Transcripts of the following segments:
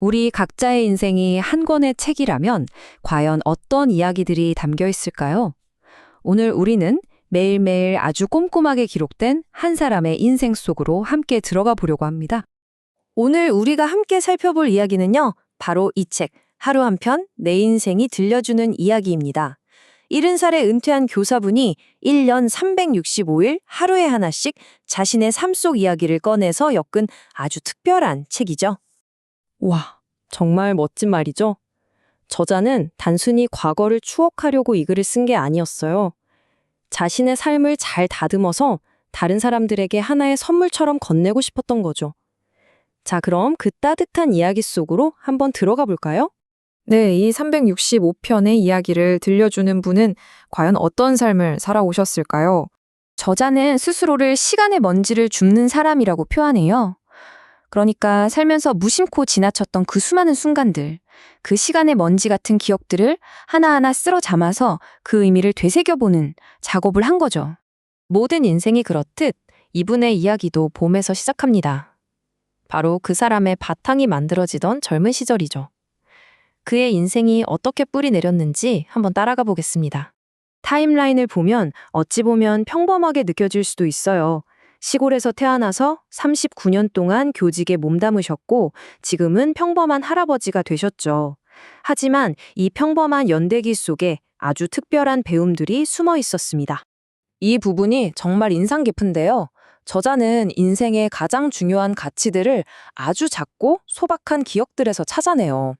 우리 각자의 인생이 한 권의 책이라면 과연 어떤 이야기들이 담겨 있을까요? 오늘 우리는 매일매일 아주 꼼꼼하게 기록된 한 사람의 인생 속으로 함께 들어가 보려고 합니다. 오늘 우리가 함께 살펴볼 이야기는요, 바로 이 책, 하루 한 편, 내 인생이 들려주는 이야기입니다. 70살에 은퇴한 교사분이 1년 365일 하루에 하나씩 자신의 삶 속 이야기를 꺼내서 엮은 아주 특별한 책이죠. 와, 정말 멋진 말이죠. 저자는 단순히 과거를 추억하려고 이 글을 쓴 게 아니었어요. 자신의 삶을 잘 다듬어서 다른 사람들에게 하나의 선물처럼 건네고 싶었던 거죠. 자, 그럼 그 따뜻한 이야기 속으로 한번 들어가 볼까요? 네, 이 365편의 이야기를 들려주는 분은 과연 어떤 삶을 살아오셨을까요? 저자는 스스로를 시간의 먼지를 줍는 사람이라고 표현해요. 그러니까 살면서 무심코 지나쳤던 그 수많은 순간들, 그 시간의 먼지 같은 기억들을 하나하나 쓸어 담아서 그 의미를 되새겨보는 작업을 한 거죠. 모든 인생이 그렇듯 이분의 이야기도 봄에서 시작합니다. 바로 그 사람의 바탕이 만들어지던 젊은 시절이죠. 그의 인생이 어떻게 뿌리 내렸는지 한번 따라가 보겠습니다. 타임라인을 보면 어찌 보면 평범하게 느껴질 수도 있어요. 시골에서 태어나서 39년 동안 교직에 몸담으셨고 지금은 평범한 할아버지가 되셨죠. 하지만 이 평범한 연대기 속에 아주 특별한 배움들이 숨어 있었습니다. 이 부분이 정말 인상 깊은데요. 저자는 인생의 가장 중요한 가치들을 아주 작고 소박한 기억들에서 찾아내요.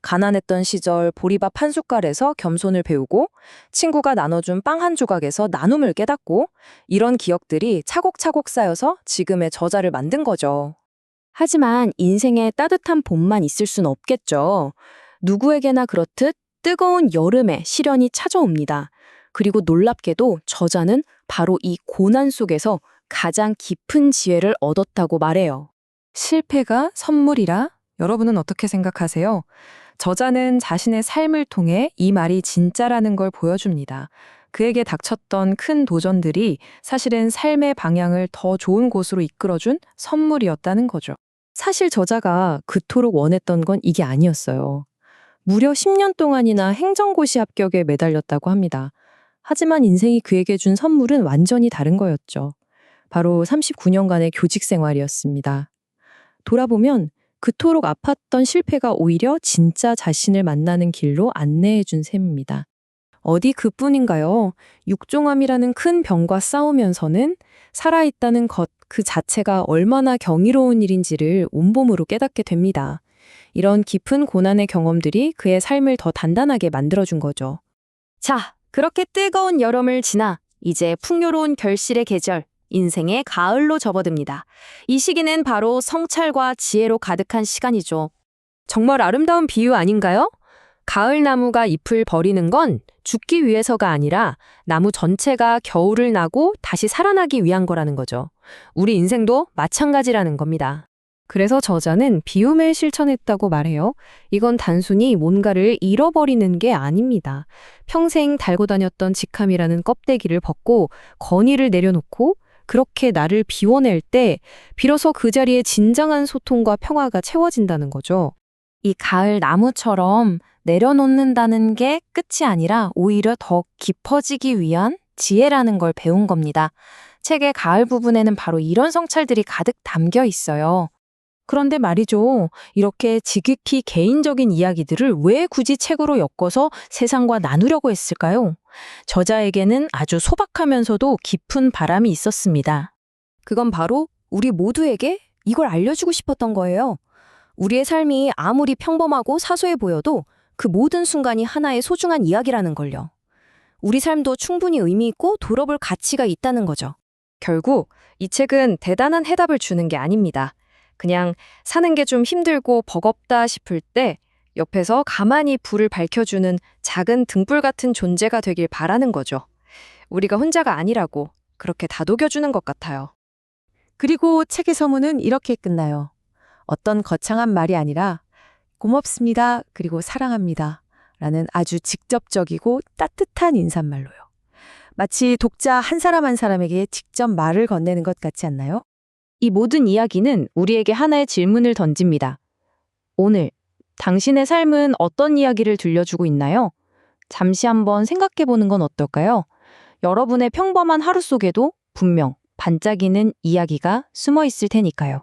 가난했던 시절 보리밥 한 숟갈에서 겸손을 배우고 친구가 나눠준 빵 한 조각에서 나눔을 깨닫고 이런 기억들이 차곡차곡 쌓여서 지금의 저자를 만든 거죠. 하지만 인생에 따뜻한 봄만 있을 순 없겠죠. 누구에게나 그렇듯 뜨거운 여름에 시련이 찾아옵니다. 그리고 놀랍게도 저자는 바로 이 고난 속에서 가장 깊은 지혜를 얻었다고 말해요. 실패가 선물이라? 여러분은 어떻게 생각하세요? 저자는 자신의 삶을 통해 이 말이 진짜라는 걸 보여줍니다. 그에게 닥쳤던 큰 도전들이 사실은 삶의 방향을 더 좋은 곳으로 이끌어준 선물이었다는 거죠. 사실 저자가 그토록 원했던 건 이게 아니었어요. 무려 10년 동안이나 행정고시 합격에 매달렸다고 합니다. 하지만 인생이 그에게 준 선물은 완전히 다른 거였죠. 바로 39년간의 교직 생활이었습니다. 돌아보면 그토록 아팠던 실패가 오히려 진짜 자신을 만나는 길로 안내해 준 셈입니다. 어디 그뿐인가요? 육종암이라는 큰 병과 싸우면서는 살아있다는 것 그 자체가 얼마나 경이로운 일인지를 온몸으로 깨닫게 됩니다. 이런 깊은 고난의 경험들이 그의 삶을 더 단단하게 만들어준 거죠. 자, 그렇게 뜨거운 여름을 지나 이제 풍요로운 결실의 계절, 인생의 가을로 접어듭니다. 이 시기는 바로 성찰과 지혜로 가득한 시간이죠. 정말 아름다운 비유 아닌가요? 가을 나무가 잎을 버리는 건 죽기 위해서가 아니라 나무 전체가 겨울을 나고 다시 살아나기 위한 거라는 거죠. 우리 인생도 마찬가지라는 겁니다. 그래서 저자는 비움을 실천했다고 말해요. 이건 단순히 뭔가를 잃어버리는 게 아닙니다. 평생 달고 다녔던 직함이라는 껍데기를 벗고 건의를 내려놓고 그렇게 나를 비워낼 때 비로소 그 자리에 진정한 소통과 평화가 채워진다는 거죠. 이 가을 나무처럼 내려놓는다는 게 끝이 아니라 오히려 더 깊어지기 위한 지혜라는 걸 배운 겁니다. 책의 가을 부분에는 바로 이런 성찰들이 가득 담겨 있어요. 그런데 말이죠. 이렇게 지극히 개인적인 이야기들을 왜 굳이 책으로 엮어서 세상과 나누려고 했을까요? 저자에게는 아주 소박하면서도 깊은 바람이 있었습니다. 그건 바로 우리 모두에게 이걸 알려주고 싶었던 거예요. 우리의 삶이 아무리 평범하고 사소해 보여도 그 모든 순간이 하나의 소중한 이야기라는 걸요. 우리 삶도 충분히 의미 있고 돌아볼 가치가 있다는 거죠. 결국 이 책은 대단한 해답을 주는 게 아닙니다. 그냥 사는 게 좀 힘들고 버겁다 싶을 때 옆에서 가만히 불을 밝혀주는 작은 등불 같은 존재가 되길 바라는 거죠. 우리가 혼자가 아니라고 그렇게 다독여주는 것 같아요. 그리고 책의 서문은 이렇게 끝나요. 어떤 거창한 말이 아니라 고맙습니다. 그리고 사랑합니다. 라는 아주 직접적이고 따뜻한 인사말로요. 마치 독자 한 사람 한 사람에게 직접 말을 건네는 것 같지 않나요? 이 모든 이야기는 우리에게 하나의 질문을 던집니다. 오늘 당신의 삶은 어떤 이야기를 들려주고 있나요? 잠시 한번 생각해 보는 건 어떨까요? 여러분의 평범한 하루 속에도 분명 반짝이는 이야기가 숨어 있을 테니까요.